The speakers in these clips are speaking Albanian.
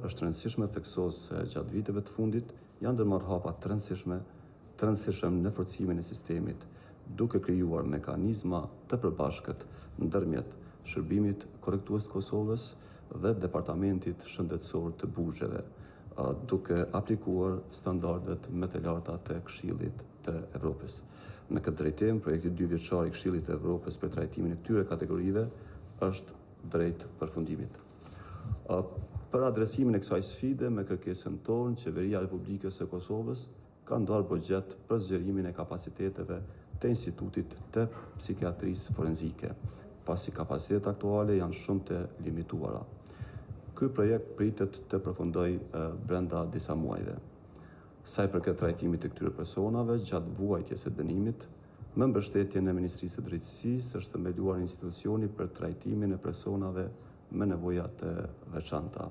është rëndësishme theksos se gjatë viteve të fundit janë ndërmarrë hapa të rëndësishëm në forcimin e sistemit, duke krijuar mekanizma të përbashkët ndërmjet Shërbimit Korrektues të Kosovës dhe Departamentit Shëndetësor të Burgjeve, duke aplikuar standardet më të larta të Këshillit të Evropës. Në këtë drejtim, projekti 2 vjeçar i Këshillit të Evropës për trajtimin e këtyre kategorive është drejt përfundimit. Për adresimin e kësaj sfide me kërkesën tonë, Qeveria e Republikës së Kosovës ka ndarë buxhet për zgjerimin e kapaciteteve të Institutit të Psikiatrisë Forenzike, pasi kapacitetet aktuale janë shumë të limituara. Ky projekt pritet të përfundojë brenda disa muajve. Sa i përket trajtimit të këtyre personave gjatë vuajtjes së dënimit, me mbështetjen e Ministrisë së Drejtësisë është themeluar institucioni për trajtimin e personave me nevoja të veçanta,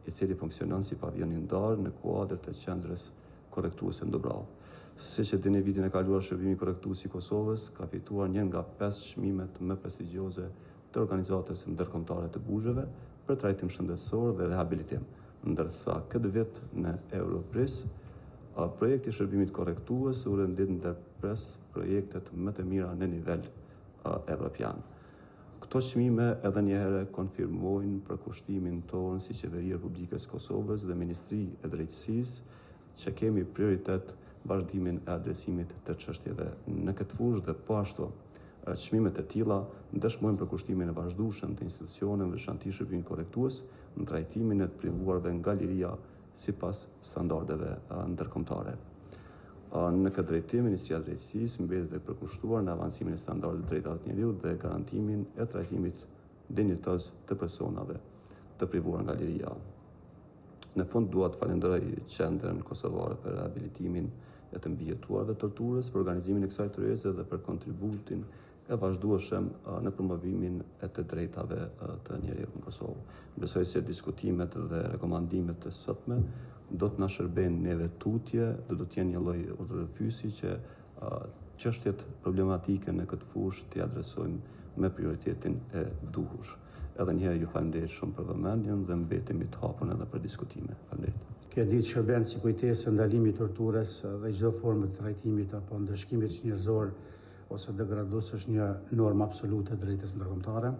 i cili funksionon si pavion i ndarë në kuadër të qendrës korrektuese në Dobral. Siç e dini, vitin e kaluar Shërbimi Korrektues i Kosovës ka fituar një nga 5 çmimet më prestigjioze të organizatës ndërkombëtare të burgjeve për trajtim shëndetësor dhe rehabilitim, ndërsa këtë vit në Europris, projekti i Shërbimit Korrektues u rendit ndërpres projektet më të mira në nivel evropian. Këto çmime edhe një herë konfirmojnë përkushtimin tonë si Qeveri e Republikës Kosovës dhe Ministri e Drejtësisë që kemi prioritet vazhdimin e adresimit të çështjeve në këtë fushë dhe po ashtu çmimet e tilla dëshmojnë përkushtimin e vazhdueshëm të institucioneve veçanërisht Shërbimit Korrektues në trajtimin e të privuarve nga liria sipas standardeve ndërkombëtare. Në këtë drejtim, Ministria e Drejtësisë mbetet e përkushtuar në avancimin e standardeve të drejtave të njerëzit dhe garantimin e trajtimit dinjitoz të personave të privuar nga liria. Në fund dua të falenderoj Qendrën Kosovare për rehabilitimin e të mbijetuarve të torturës, për organizimin e kësaj tërheqëse dhe për kontributin e vazhdueshëm në promovimin e të drejtave të njerëzit në Kosovë. Besoj se diskutimet dhe rekomandimet e sotme do të na shërbejnë neve tutje dhe do të jenë një lloj udhëheqësi që çështjet problematike në këtë fushë t'i adresojmë me prioritetin e duhur. Edhe një herë ju falenderoj shumë për vëmendjen dhe mbetemi të hapur edhe për diskutime. Faleminderit. Kjo ditë shërben si kujtesë ndalimi i torturës dhe çdo formë të trajtimit apo ndëshkimit njerëzor ose degradues është një normë absolute e drejtës ndërkombëtare.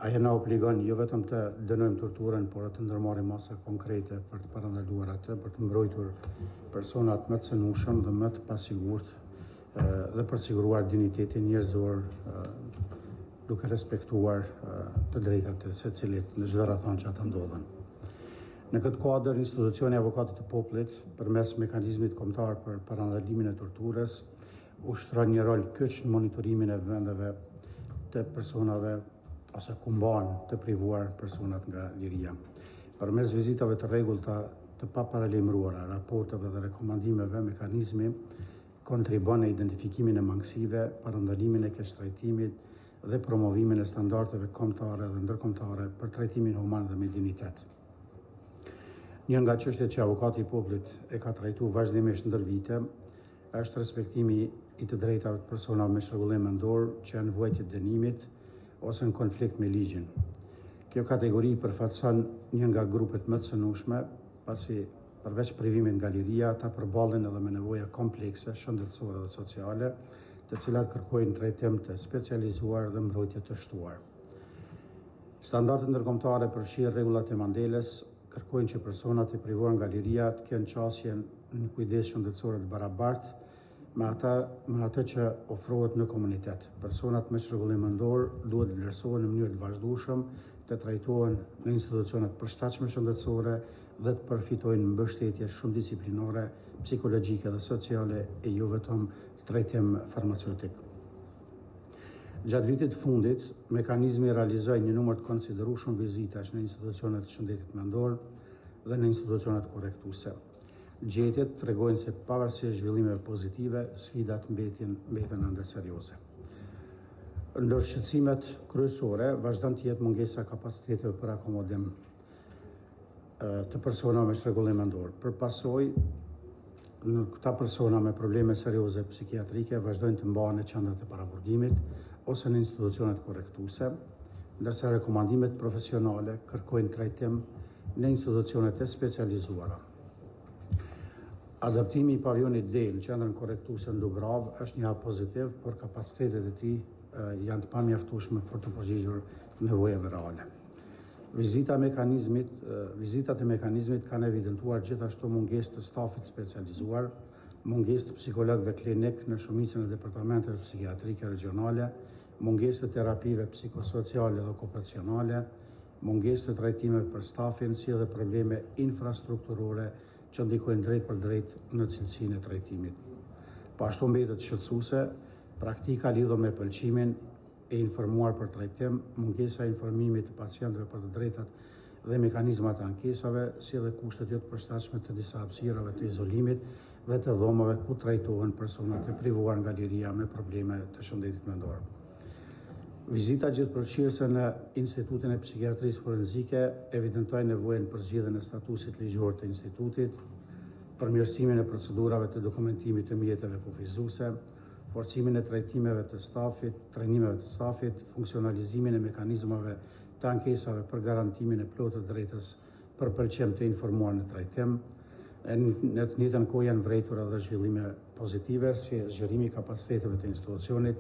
Ajo na obligon jo vetëm të dënojmë torturën, por të ndërmarrim masa konkrete për të parandaluar atë, për të mbrojtur personat më të cënueshëm dhe më të pasigurt dhe për të siguruar dinjitetin njerëzor, duke respektuar të drejtat e secilit në çdo rrethon që ata ndodhen. Në këtë kuadër, institucioni Avokatit të Popullit, përmes mekanizmit kombëtar për parandalimin e torturës, ushtron një rol kyç në monitorimin e vendeve të personave ose ku mbahen të privuar personat nga liria. Përmes vizitave të rregullta të paparalajmëruara, raporteve dhe rekomandimeve, mekanizmi kontribon në identifikimin e mangësive, parandalimin e keqtrajtimit dhe promovimin e standardeve kombëtare dhe ndërkombëtare për trajtimin human dhe me dinitet. Një nga çështjet që Avokati i Popullit e ka trajtuar vazhdimisht ndër vite është respektimi i të drejtave të personave me shërgullim mendor që janë vuajtje dënimit ose në konflikt me ligjin. Kjo kategori përfaqëson një nga grupet më të cënueshme, pasi përveç privimit nga liria, ata përballen edhe me nevoja komplekse, shëndetësore dhe sociale, të cilat kërkojnë trajtim të specializuar dhe mbrojtje të shtuar. Standardet ndërkombëtare përfshirë rregullat e Mandelës kërkojnë që personat e privuar nga liria të kenë qasje në kujdes shëndetësore të barabartë me atë që ofrohet në komunitet. Personat me shërgullim mendor duhet të vlerësohen në mënyrë të vazhdueshme, të trajtohen në institucionet përshtatshme shëndetësore dhe të përfitojnë mbështetje shumë disiplinore, psikologjike dhe sociale e jo vetëm trajtim farmaceutik. Gjatë vitit të fundit, mekanizmi realizoi një numër të konsiderueshëm vizitash në institucionet të shëndetit mendor dhe në institucionet korrektuese. Gjetjet tregojnë se pavarësisht zhvillimeve pozitive, sfidat mbeten ende serioze. Ndër shqetësimet kryesore vazhdon të jetë mungesa e kapaciteteve për akomodim të personave me shërgullim mendor. Për pasojë, këta persona me probleme serioze psikiatrike vazhdojnë të mbahen në qendrat e paraburdimit ose në institucionet korrektuese, ndërsa rekomandimet profesionale kërkojnë trajtim në institucionet e specializuara. Adaptimi i pavionit D në qendrën korrektuese në Dubrav është një hap pozitiv, por kapacitetet e tij janë të pamjaftueshme për të përgjigjur nevojave reale. Vizitat e mekanizmit kanë evidentuar gjithashtu mungesë të stafit specializuar, mungesë të psikologëve klinik në shumicën e departamenteve psikiatrike regionale, mungesë të terapive psikosociale dhe okupacionale, mungesë të trajtimeve për stafin, si edhe probleme infrastrukturore që ndikojnë drejt për drejt në cilësinë e trajtimit. Po ashtu mbetet shqetësuese praktika lidhur me pëlqimin e informuar për trajtim, mungesa e informimit të pacientëve për të drejtat dhe mekanizmat e ankesave, si edhe kushtet jo të përshtatshme të disa hapësirave të izolimit dhe të dhomave ku trajtohen personat e privuar nga liria me probleme të shëndetit mendor. Vizita gjithëpërfshirëse në Institutin e Psikiatrisë Forenzike evidentoi nevojën për zgjidhjen e statusit ligjor të institutit, përmirësimin e procedurave të dokumentimit të mjeteve kufizuese, forcimin e trajnimeve të stafit, funksionalizimin e mekanizmave të ankesave për garantimin e plotë të drejtës për pëlqim të informuar në trajtim. Në të njëjtën kohë janë vërejtur edhe zhvillime pozitive, si zgjerimi i kapaciteteve të institucionit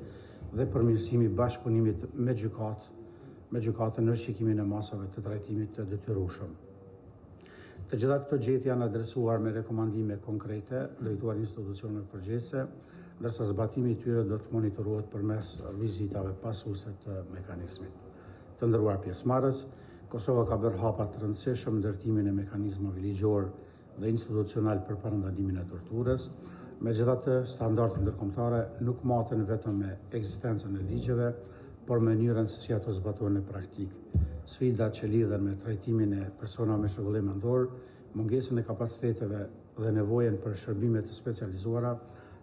dhe përmirësimi i bashkëpunimit me gjykatën në shikimin e masave të trajtimit të detyrueshëm. Të gjitha këto gjetje janë adresuar me rekomandime konkrete drejtuar institucioneve përgjegjëse, ndërsa zbatimi i tyre do të monitorohet përmes vizitave pasuese të mekanizmit. Të nderuar pjesëmarrës, Kosova ka bërë hapa të rëndësishëm në ndërtimin e mekanizmave ligjor dhe institucional për parandalimin e torturës. Megjithatë, standardet ndërkombëtare nuk maten vetëm me ekzistencën e ligjeve, por me mënyrën se si ato zbatohen në praktikë. Sfidat që lidhen me trajtimin e personave me shërbillim mendor, mungesën e kapaciteteve dhe nevojën për shërbime të specializuara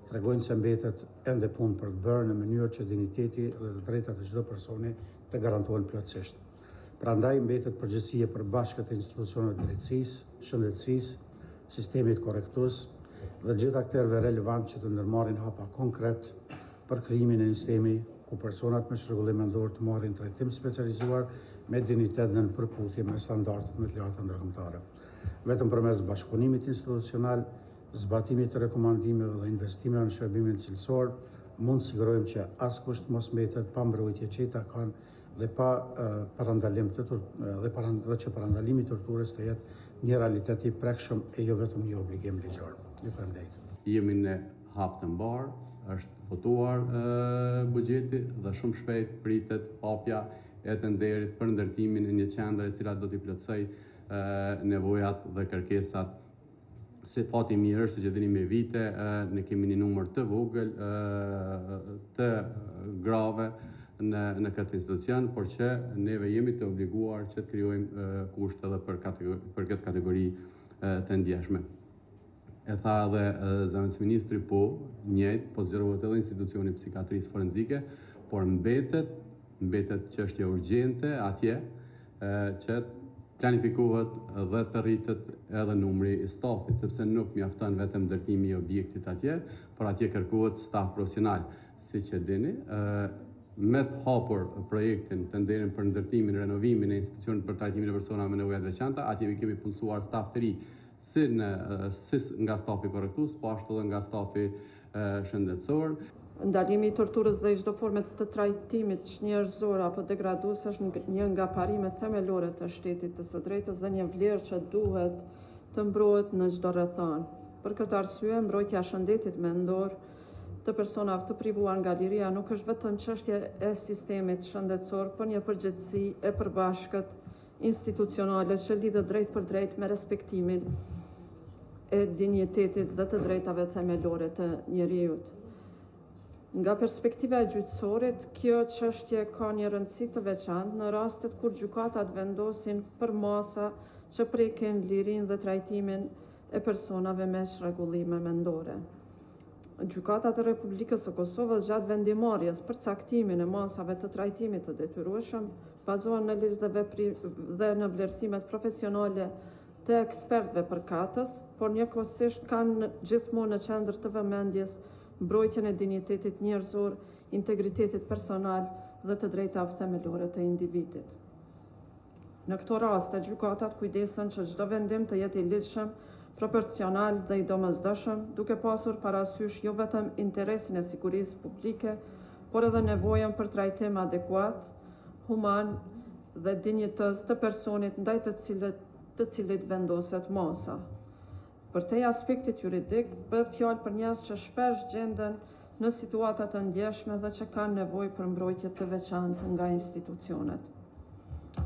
tregojnë se mbetet ende punë për të bërë në mënyrë që digniteti dhe të drejtat e çdo personi të garantohen plotësisht. Prandaj mbetet përgjegjësia e përbashkët e institucioneve të drejtësisë, shëndetësisë, sistemit korrektues dhe gjithë aktorëve relevant që të ndërmarrin hapa konkret për krijimin e një sistemi ku personat me shërbillim mendor të marrin trajtim specializuar me dinjitet në përputhje me standardet më të larta ndërkombëtare. Vetëm përmes bashkëpunimit institucional, zbatimit të rekomandimeve dhe investimeve në shërbimin cilësor, mund të sigurojmë që askush mos mbetet pa mbrojtje që ata kanë dhe pa parandalim dhe që parandalimi i torturës të jetë një realitet i prekshëm e jo vetëm një obligim ligjor. Ju faleminderit. Jemi në hap të mbar, është votuar buxheti dhe shumë shpejt pritet hapja e tenderit për ndërtimin e një qendre e cila do t'i plotësoj nevojat dhe kërkesat. Se fati mirë është që dini me vite ne kemi një numër të vogël të grave në këtë institucion, por që neve jemi të obliguar që të krijojmë kushte edhe për këtë kategori të ndjeshme. E tha edhe zëvendës ministri, po zgjerohet edhe institucioni i psikiatrisë forenzike, por mbetet çështje urgjente atje që planifikohet dhe të rritet edhe numri i stafit, sepse nuk mjafton vetëm ndërtimi i objektit atje, por atje kërkohet staf profesional. Siç e dini, me të hapur projektin të nderin për ndërtimin, renovimin e institucionit për trajtimin e personave me nevoja të veçanta, atje kemi punësuar staf të ri, si nga stafi korrektues, po ashtu edhe nga stafi shëndetësor. Ndalimi i torturës dhe çdo forme të trajtimit njerëzor apo degradues është një nga parimet themelore të shtetit të së drejtës dhe një vlerë që duhet të mbrohet në çdo rrethon. Për këtë arsye, mbrojtja e shëndetit mendor të personave të privuar nga liria nuk është vetëm çështje e sistemit shëndetësor, por një përgjegjësi e përbashkët institucionale që lidhet drejt për drejt me respektimin e dinjitetit dhe të drejtave themelore të njerëzit. Nga perspektiva e gjyqësorit, kjo çështje ka një rëndësi të veçantë në rastet kur gjykatat vendosin për masa që prekin lirinë dhe trajtimin e personave me çrregullime mendore. Gjykatat e Republikës së Kosovës gjatë vendimarrjes për caktimin e masave të trajtimit të detyrueshëm bazohen në ligj dhe në vlerësimet profesionale të ekspertëve përkatës, por njëkohësisht kanë gjithmonë në qendër të vëmendjes mbrojtjen e dinjitetit njerëzor, integritetit personal dhe të drejtave themelore të individit. Në këto raste, gjykatat kujdesen që çdo vendim të jetë i ligjshëm, proporcional dhe i domosdoshëm, duke pasur parasysh jo vetëm interesin e sigurisë publike, por edhe nevojën për trajtim adekuat, human dhe dinjitës të personit ndaj të cilit vendoset masa. Për te aspektit juridik, bëhet fjalë për njerëz që shpesh gjenden në situata të ndjeshme dhe që kanë nevojë për mbrojtje të veçantë nga institucionet.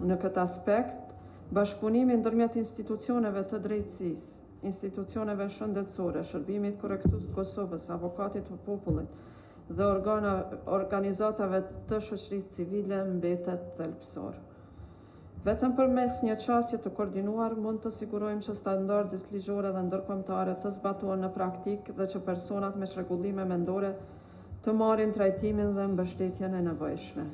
Në këtë aspekt, bashkëpunimi ndërmjet institucioneve të drejtësisë, institucioneve shëndetësore, Shërbimit Korrektus të Kosovës, Avokatit të Popullit dhe organizatave të shoqërisë civile mbetet thelbësor. Vetëm përmes një qasje të koordinuar mund të sigurojmë që standardet ligjore dhe ndërkombëtare të zbatohen në praktikë dhe që personat me çrregullime mendore të marrin trajtimin dhe mbështetjen e nevojshme.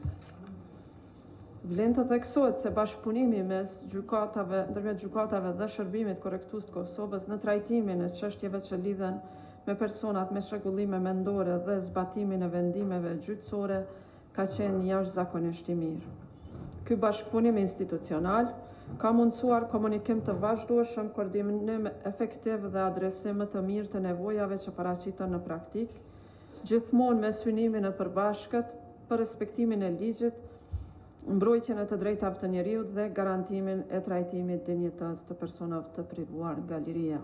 Vlen të theksohet se bashkëpunimi ndërmjet gjykatave dhe Shërbimit Korrektus të Kosovës në trajtimin e çështjeve që lidhen me personat me çrregullime mendore dhe zbatimin e vendimeve gjyqësore ka qenë jashtëzakonisht i mirë. Ky bashkëpunim institucional ka mundësuar komunikim të vazhdueshëm, koordinim efektiv dhe adresim të mirë të nevojave që paraqiten në praktikë, gjithmonë me synimin e përbashkët për respektimin e ligjit, mbrojtjen e të drejtave të njeriut dhe garantimin e trajtimit dinjitës të personave të privuar nga liria.